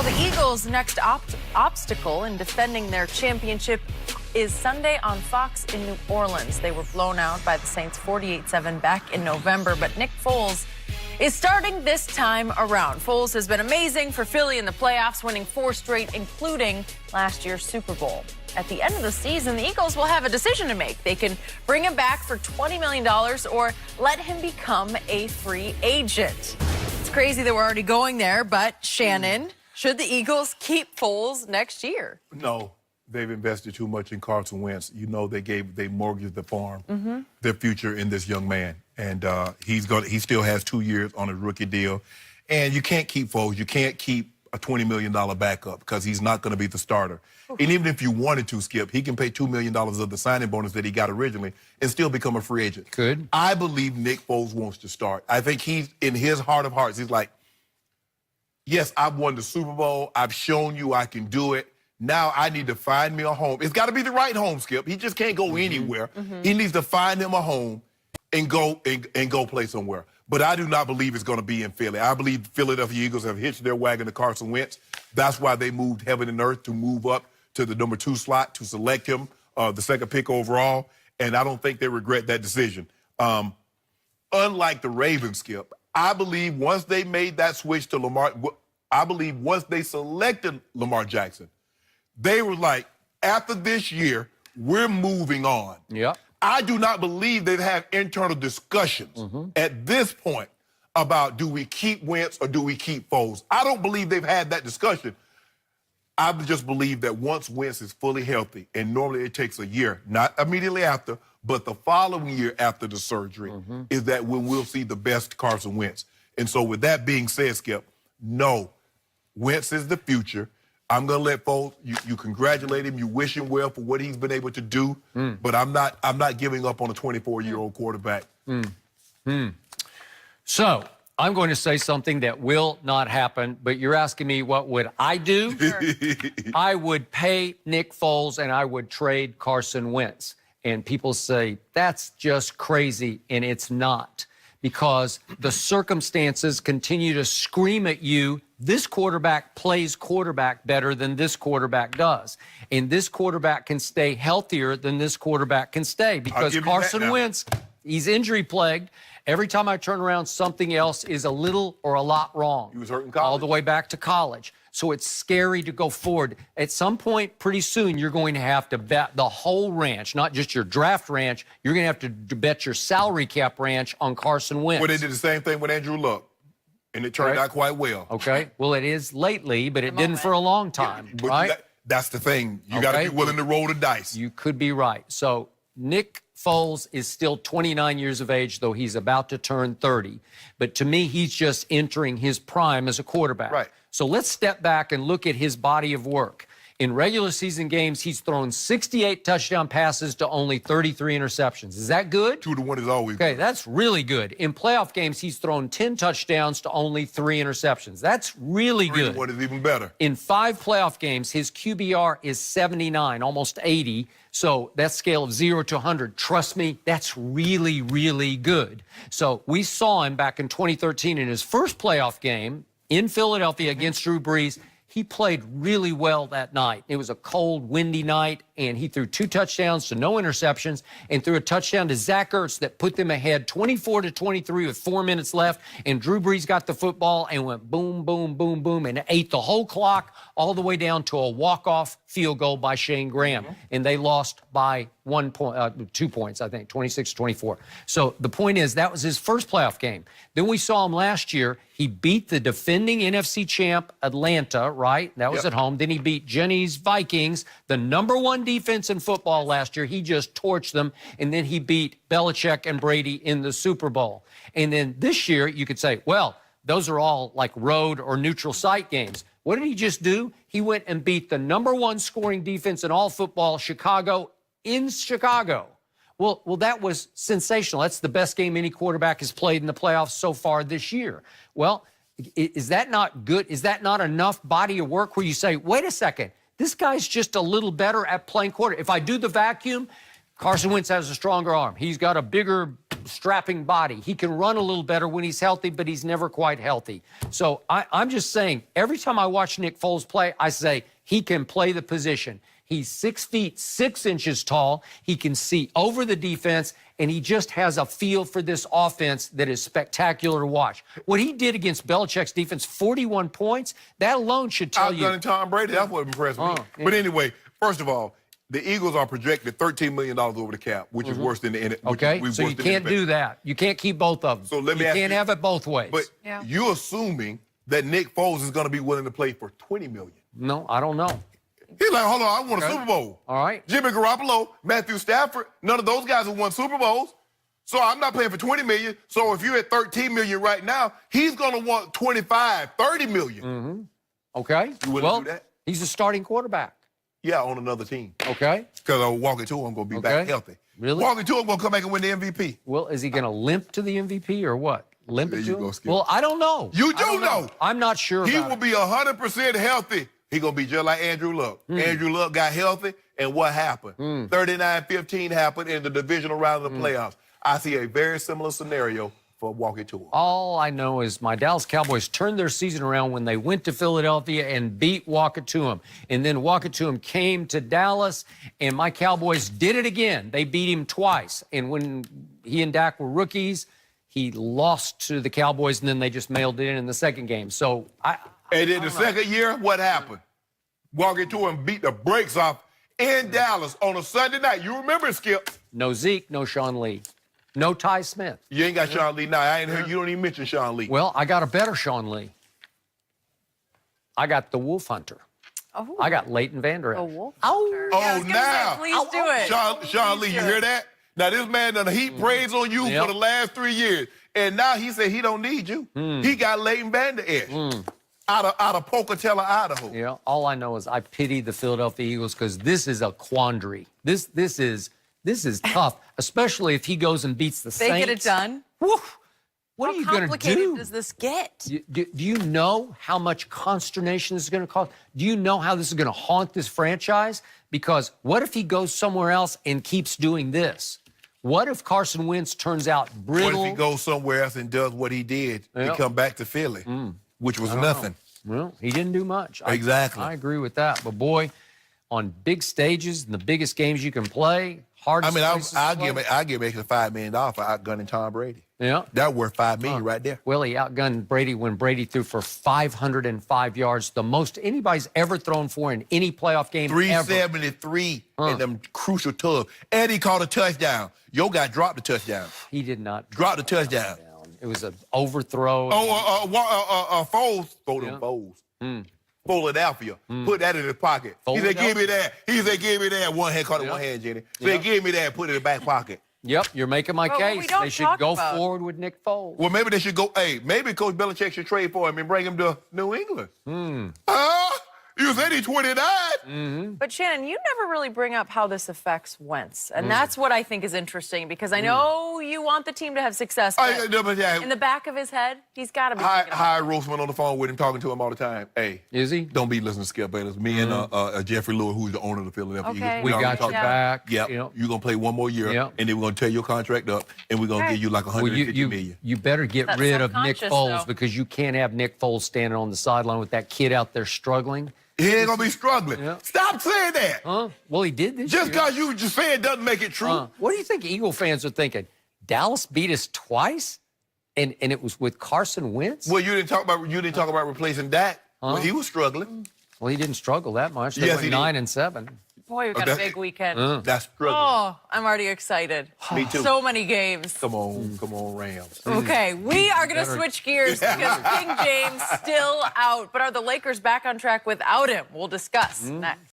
Well, the Eagles' next obstacle in defending their championship is Sunday on Fox in New Orleans. They were blown out by the Saints 48-7 back in November, but Nick Foles is starting this time around. Foles has been amazing for Philly in the playoffs, winning 4 straight, including last year's Super Bowl. At the end of the season, the Eagles will have a decision to make. They can bring him back for $20 million or let him become a free agent. It's crazy that we're already going there, but Shannon, should the Eagles keep Foles next year? No. They've invested too much in Carson Wentz. You know, they mortgaged the farm, their future in this young man. And he still has 2 years on his rookie deal. And you can't keep Foles. You can't keep a $20 million backup because he's not going to be the starter. And even if you wanted to, Skip, he can pay $2 million of the signing bonus that he got originally and still become a free agent. Could. I believe Nick Foles wants to start. I think he's, in his heart of hearts, he's like, yes, I've won the Super Bowl. I've shown you I can do it. Now I need to find me a home. It's got to be the right home, Skip. He just can't go anywhere. He needs to find him a home and go play somewhere. But I do not believe it's going to be in Philly. I believe Philadelphia Eagles have hitched their wagon to Carson Wentz. That's why they moved heaven and earth to move up to the number 2 slot to select him, the second pick overall. And I don't think they regret that decision. Unlike the Ravens, Skip, I believe once they made that switch to Lamar, I believe once they selected Lamar Jackson, they were like, after this year, we're moving on. Yep. I do not believe they've had internal discussions at this point about do we keep Wentz or do we keep Foles. I don't believe they've had that discussion. I just believe that once Wentz is fully healthy, and normally it takes a year, not immediately after, but the following year after the surgery, is that when we'll see the best Carson Wentz. And so with that being said, Skip, no, Wentz is the future. I'm going to let Foles, you congratulate him, you wish him well for what he's been able to do, but I'm not giving up on a 24-year-old quarterback. So I'm going to say something that will not happen, but you're asking me what would I do? Sure. I would pay Nick Foles and I would trade Carson Wentz. And people say, that's just crazy, and it's not. Because the circumstances continue to scream at you, this quarterback plays quarterback better than this quarterback does. And this quarterback can stay healthier than this quarterback can stay. Because Carson Wentz, he's injury-plagued. Every time I turn around, something else is a little or a lot wrong. He was hurt in college. All the way back to college. So it's scary to go forward. At some point, pretty soon, you're going to have to bet the whole ranch, not just your draft ranch. You're going to have to bet your salary cap ranch on Carson Wentz. Well, they did the same thing with Andrew Luck, and it turned out quite well. Okay. Well, it is lately, but it didn't for a long time, right? That's the thing. You got to be willing to roll the dice. You could be right. So Nick Foles is still 29 years of age, though he's about to turn 30. But to me, he's just entering his prime as a quarterback. Right. So let's step back and look at his body of work. In regular season games, he's thrown 68 touchdown passes to only 33 interceptions. Is that good? 2-1 is always Okay, good. that's really good. In playoff games, he's thrown 10 touchdowns to only 3 interceptions. That's really good. 3-1 is even better. In 5 playoff games, his QBR is 79, almost 80. So that scale of 0 to 100, trust me, that's really, really good. So we saw him back in 2013 in his first playoff game in Philadelphia against Drew Brees. He played really well that night. It was a cold, windy night, and he threw 2 touchdowns to no interceptions and threw a touchdown to Zach Ertz that put them ahead 24-23 with 4 minutes left, and Drew Brees got the football and went boom, boom, boom, boom, and ate the whole clock all the way down to a walk-off field goal by Shane Graham, and they lost by 2 points, I think, 26-24. So the point is, that was his first playoff game. Then we saw him last year. He beat the defending NFC champ Atlanta, right? That was at home. Then he beat Jenny's Vikings, the #1 defense in football last year. He just torched them. And then he beat Belichick and Brady in the Super Bowl. And then this year, you could say, well, those are all like road or neutral site games. What did he just do? He went and beat the #1 scoring defense in all football, Chicago, in Chicago. Well, that was sensational. That's the best game any quarterback has played in the playoffs so far this year. Well, is that not good? Is that not enough body of work where you say, wait a second, this guy's just a little better at playing quarter. If I do the vacuum, Carson Wentz has a stronger arm. He's got a bigger strapping body. He can run a little better when he's healthy, but he's never quite healthy. So I'm just saying, every time I watch Nick Foles play, I say he can play the position. He's 6 feet 6 inches tall. He can see over the defense, and he just has a feel for this offense that is spectacular to watch. What he did against Belichick's defense, 41 points, that alone should tell you. Outgunning Tom Brady, that's what impressed me. Yeah. But anyway, first of all, the Eagles are projected $13 million over the cap, which is worse than the NFL. Okay, so you can't do that. You can't keep both of them. So let me ask you can't have it both ways. But you're assuming that Nick Foles is going to be willing to play for $20 million. No, I don't know. He's like, hold on, I want a Super Bowl. All right. Jimmy Garoppolo, Matthew Stafford, none of those guys have won Super Bowls. So I'm not paying for $20 million. So if you're at $13 million right now, he's going to want $25, $30 million. Okay. You wouldn't do that? He's a starting quarterback. Yeah, on another team. Okay. Because I'm walking to him, going to be back healthy. Really? Walking to him, going to come back and win the MVP. Well, is he going to limp to the MVP or what? Limp There it you to go, him? Skip. Well, I don't know. You I don't know. I'm not sure He about will it. be 100% healthy. He's going to be just like Andrew Luck. Andrew Luck got healthy, and what happened? 39-15 happened in the divisional round of the playoffs. I see a very similar scenario for walking to him. All I know is my Dallas Cowboys turned their season around when they went to Philadelphia and beat Wakatuam. And then Wakatuam came to Dallas, and my Cowboys did it again. They beat him twice. And when he and Dak were rookies, he lost to the Cowboys, and then they just mailed it in the second game. So And then the second year, what happened? Walking to him, beat the brakes off in Dallas on a Sunday night. You remember it, Skip? no Zeke, no Sean Lee, no Ty Smith. You ain't got Sean Lee now. I ain't heard you don't even mention Sean Lee. Well, I got a better Sean Lee. I got the Wolf Hunter. Oh. I got Leighton Vander Esch. A wolf. Oh, Yeah, I was gonna now. say, please do it. Sean Lee, you hear that? Now, this man done heaped praise on you for the last 3 years. And now he said he don't need you. He got Leighton Vander Esch out of Pocatello, Idaho. Yeah, all I know is I pity the Philadelphia Eagles because this is a quandary. This is tough, especially if he goes and beats the They Saints. get it done. Woo. What are you How going to complicated do? does this get? Do you know how much consternation this is going to cause? Do you know how this is going to haunt this franchise? Because what if he goes somewhere else and keeps doing this? What if Carson Wentz turns out brittle? What if he goes somewhere else and does what he did and come back to Philly, which was nothing? Well, he didn't do much. Exactly. I agree with that. But, boy, on big stages and the biggest games you can play, hardest places to I'll play. give him extra $5 million for outgunning Tom Brady. Yeah. That's worth $5 million right there. Well, he outgunned Brady when Brady threw for 505 yards, the most anybody's ever thrown for in any playoff game ever. 373 in them crucial tubs. And he caught a touchdown. Yo guy dropped the touchdown. He did not Drop the touchdown. It was an overthrow. Foles. Foles. Philadelphia. Put that in his pocket. He said, give me that. He said, give me that. One hand, caught it one hand, Jenny. Said, give me that. Put it in the back pocket. Yep, you're making my But what we case. don't They should talk go about- forward with Nick Foles. Well, maybe they should go, maybe Coach Belichick should trade for him and bring him to New England. You said he 29. But Shannon, you never really bring up how this affects Wentz. And that's what I think is interesting because I know you want the team to have success. But in the back of his head, he's got to be thinking about Hi, Roseman on the phone with him, talking to him all the time. Hey. Is he? Don't be listening to Skip Bayless. Me and Jeffrey Lewis, who's the owner of the Philadelphia Okay. Eagles. We already got your talked back. Yep. You know. You're going to play one more year, Yep. and then we're going to tear your contract up, and we're going to give you like Well, $150 million. you better get That's rid of Nick subconscious, Foles though. because you can't have Nick Foles standing on the sideline with that kid out there struggling. He ain't going to be struggling. Yeah. Stop saying that. Huh? Well, he did this Just year. because you just say it doesn't make it true. What do you think Eagle fans are thinking? Dallas beat us twice, and it was with Carson Wentz? Well, you didn't talk about replacing Dak. Well, he was struggling. Well, he didn't struggle that much. They Yes, went he did. 9-7. Boy, we've got a that- big weekend. That's struggling. Oh, I'm already excited. Me too. So many games. Come on, Rams. Okay, we are going to switch gears because King James still out. But are the Lakers back on track without him? We'll discuss next.